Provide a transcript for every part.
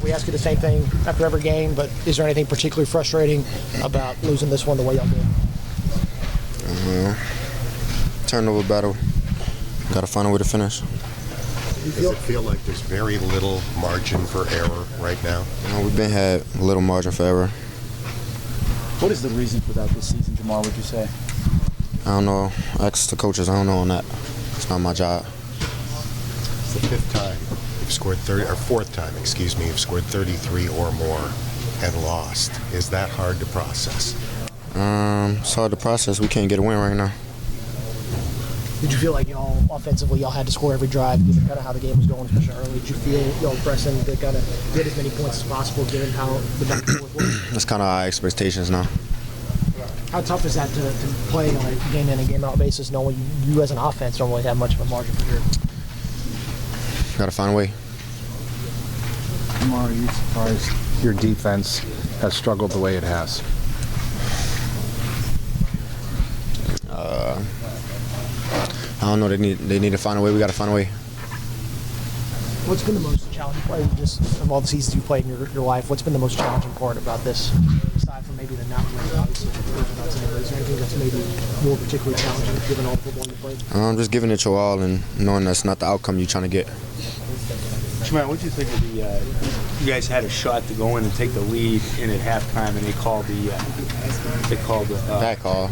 we ask you the same thing after every game, but is there anything particularly frustrating about losing this one the way y'all did? Turnover battle. Got to find a way to finish. Does it feel like there's very little margin for error right now? We've been had a little margin for error. What is the reason for that this season, Jamar, would you say? I don't know. Ask the coaches. I don't know on that. It's not my job. It's the fifth time you've scored 30, or fourth time, excuse me, you've scored 33 or more and lost. Is that hard to process? It's hard to process. We can't get a win right now. Did you feel like y'all offensively y'all had to score every drive given kind of how the game was going, especially early? Did you feel y'all pressing to kind of get as many points as possible given how the back and forth was? That's kind of our expectations now. How tough is that to play on a game in and game out basis, knowing you as an offense don't really have much of a margin for error? Got to find a way. Jamar, are you surprised your defense has struggled the way it has? I don't know. They need to find a way. We got to find a way. What's been the most challenging part, just of all the seasons you've played in your life? What's been the most challenging part about this, aside from maybe the not winning, obviously? Is there anything that's maybe more particularly challenging given all the football you played? Just giving it your all and knowing that's not the outcome you're trying to get. Jamar, what do you think of the? You guys had a shot to go in and take the lead in at halftime, and they called the Back call.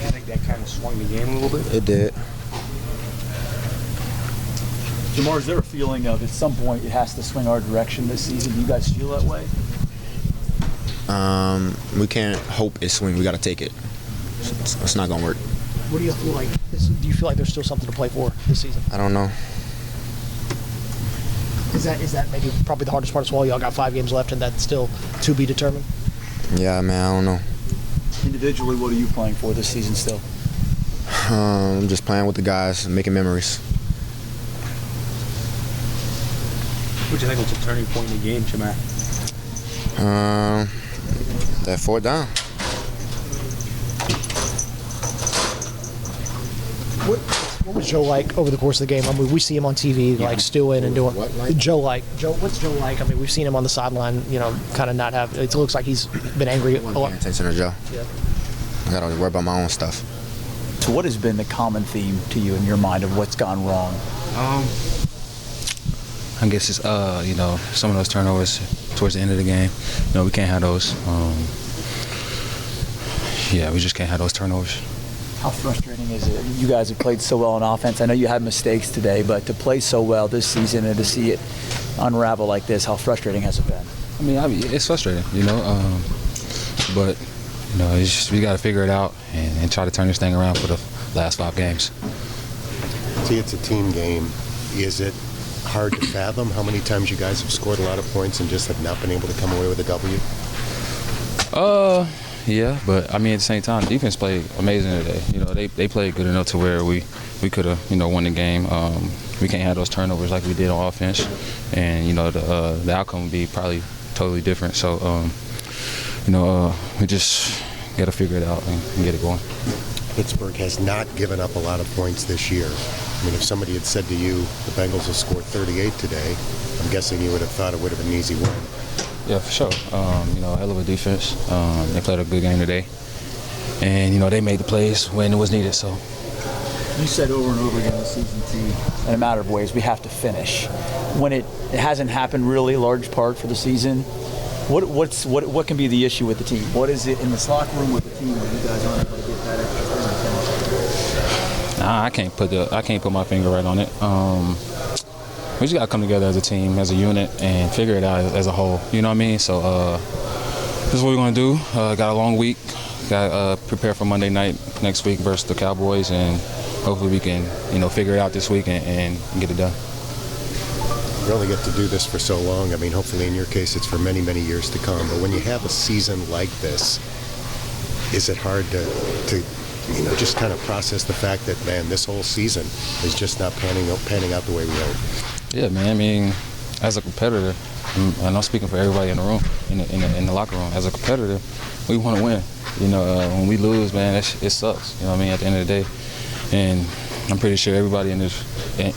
I think that kind of swung the game a little bit. It did. Jamar, is there a feeling of at some point it has to swing our direction this season? Do you guys feel that way? We can't hope it swing. We got to take it. It's not going to work. What do you feel like? Do you feel like there's still something to play for this season? I don't know. Is that maybe probably the hardest part as well? Y'all got 5 games left, and that's still to be determined. Yeah, man, I don't know. Individually, what are you playing for this season still? I'm just playing with the guys, making memories. What do you think was the turning point in the game, Jamar? That fourth down. What was Joe like over the course of the game? I mean, we see him on TV, like stewing and doing. What's Joe like? What's Joe like? I mean, we've seen him on the sideline, kind of not have. It looks like he's been angry a lot. Attention to Joe. Yeah. I got to worry about my own stuff. So, what has been the common theme to you in your mind of what's gone wrong? I guess it's some of those turnovers towards the end of the game. We can't have those. We just can't have those turnovers. How frustrating is it? You guys have played so well on offense. I know you had mistakes today, but to play so well this season and to see it unravel like this, how frustrating has it been? I mean, it's frustrating, but it's just, we got to figure it out and try to turn this thing around for the last 5 games. See, it's a team game. Is it hard to fathom how many times you guys have scored a lot of points and just have not been able to come away with a W? Yeah, but I mean, at the same time, defense played amazing today. They played good enough to where we could have won the game. We can't have those turnovers like we did on offense, and the outcome would be probably totally different. So we just got to figure it out and get it going. Pittsburgh has not given up a lot of points this year. I mean, if somebody had said to you the Bengals will score 38 today, I'm guessing you would have thought it would have been an easy win. Yeah, for sure. Hell of a defense. They played a good game today. And, they made the plays when it was needed. So, you said over and over again this season, too, in a matter of ways, we have to finish. When it hasn't happened really, large part for the season, what can be the issue with the team? What is it in this locker room with the team where you guys aren't able to get that extra thing? Nah, I can't put my finger right on it. We just got to come together as a team, as a unit, and figure it out as a whole. You know what I mean? So this is what we're going to do. Got a long week. Got to prepare for Monday night next week versus the Cowboys, and hopefully we can, figure it out this week and get it done. You only get to do this for so long. I mean, hopefully in your case it's for many, many years to come. But when you have a season like this, is it hard to just kind of process the fact that, man, this whole season is just not panning out the way we hope? Yeah, man. I mean, as a competitor, and I'm speaking for everybody in the room, in the locker room, as a competitor, we want to win. When we lose, man, it sucks. You know what I mean? At the end of the day, and I'm pretty sure everybody in here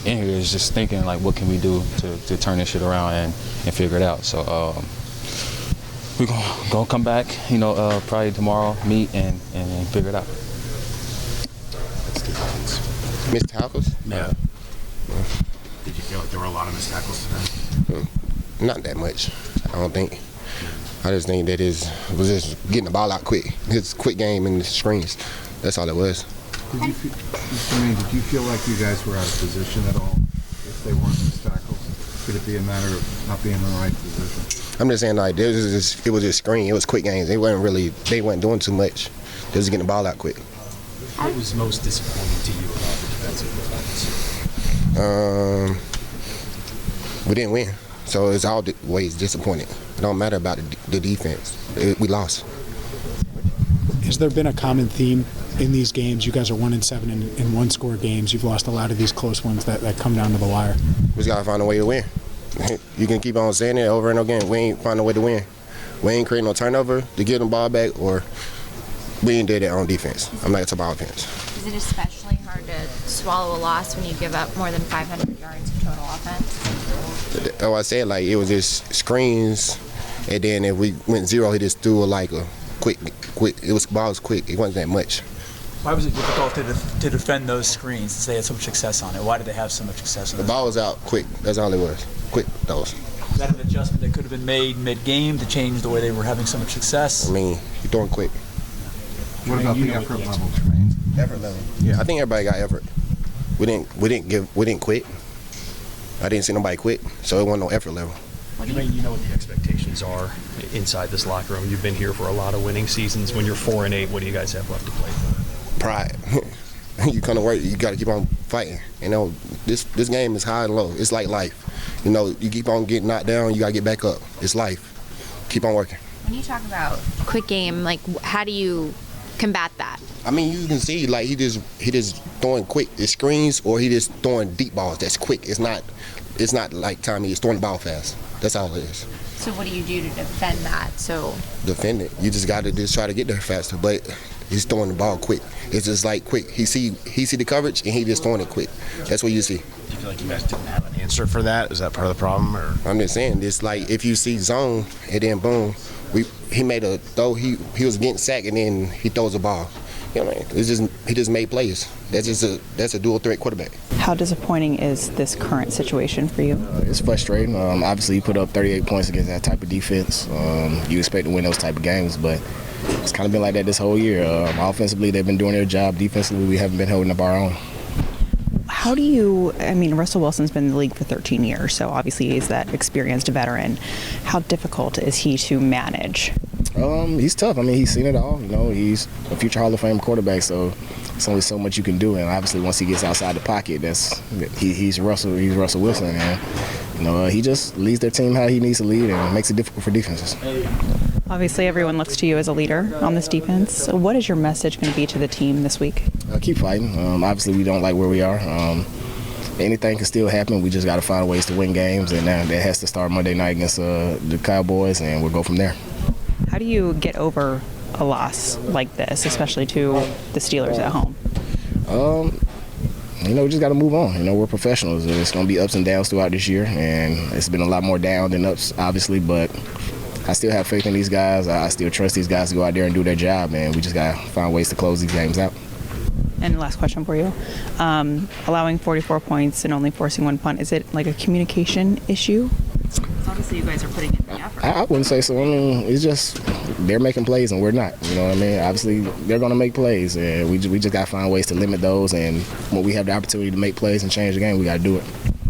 is just thinking like, what can we do to turn this shit around and figure it out. So we're gonna come back, probably tomorrow, meet and figure it out. Missed tackles? Yeah. Did you feel like there were a lot of missed tackles today? Not that much, I don't think. I just think that it was just getting the ball out quick. It's a quick game in the screens. That's all it was. Germaine, did you feel like you guys were out of position at all if they weren't missed tackles? Could it be a matter of not being in the right position? I'm just saying, like, it was just screen. It was quick games. They weren't doing too much. They was getting the ball out quick. What was most disappointing to you about the defensive performance? We didn't win, so it's always disappointing. It don't matter about the defense. We lost. Has there been a common theme in these games? You guys are 1-7 in one-score games. You've lost a lot of these close ones that come down to the wire. We just gotta find a way to win. You can keep on saying it over and over again. We ain't find a way to win. We ain't creating no turnover to get the ball back, or we ain't did it on defense. I'm not talking about offense. Is it especially hard to swallow a loss when you give up more than 500 yards of total offense? That's what I said, like, it was just screens, and then if we went zero, he just threw like a quick. It was ball was quick. It wasn't that much. Why was it difficult to defend those screens since they had so much success on it? Why did they have so much success on it? The ball was out quick. That's all it was. Quick those. Is that an adjustment that could have been made mid-game to change the way they were having so much success? I mean, you're throwing quick. What about the effort level, Germaine? Effort level. Yeah, I think everybody got effort. We didn't quit. I didn't see nobody quit, so it wasn't no effort level. Germaine, you know what the expectations are inside this locker room. You've been here for a lot of winning seasons. When you're 4-8, what do you guys have left to play for? Pride. You come to work, you got to keep on fighting. This game is high and low. It's like life. You keep on getting knocked down, you got to get back up. It's life. Keep on working. When you talk about quick game, like, how do you combat that? I mean, you can see, like, he just throwing quick. It's screens, or he just throwing deep balls. That's quick. It's not like Tommy is throwing the ball fast. That's all it is. So what do you do to defend that? Defend it. You just got to just try to get there faster. But he's throwing the ball quick. It's just like quick. He see the coverage, and he just throwing it quick. That's what you see. Do you feel like you guys didn't have an answer for that? Is that part of the problem? Or? I'm just saying, it's like if you see zone, and then boom, he made a throw. He was getting sacked, and then he throws the ball. He just made plays. That's a dual threat quarterback. How disappointing is this current situation for you? It's frustrating. Obviously, you put up 38 points against that type of defense. You expect to win those type of games, but it's kind of been like that this whole year. Offensively, they've been doing their job. Defensively, we haven't been holding up our own. How do Russell Wilson's been in the league for 13 years, so obviously he's that experienced veteran. How difficult is he to manage? He's tough. He's seen it all. He's a future Hall of Fame quarterback, so there's only so much you can do. And obviously, once he gets outside the pocket, he's Russell Wilson, and he just leads their team how he needs to lead, and makes it difficult for defenses. Obviously, everyone looks to you as a leader on this defense. So what is your message going to be to the team this week? Keep fighting. Obviously, we don't like where we are. Anything can still happen. We just got to find ways to win games, and that has to start Monday night against the Cowboys, and we'll go from there. How do you get over a loss like this, especially to the Steelers at home? We just got to move on. We're professionals. It's going to be ups and downs throughout this year, and it's been a lot more down than ups, obviously, but I still have faith in these guys. I still trust these guys to go out there and do their job, and we just got to find ways to close these games out. And last question for you. Allowing 44 points and only forcing one punt, is it like a communication issue? Obviously, you guys are putting in the effort. I wouldn't say so. It's just they're making plays and we're not. Obviously, they're going to make plays, and we just got to find ways to limit those. And when we have the opportunity to make plays and change the game, we got to do it.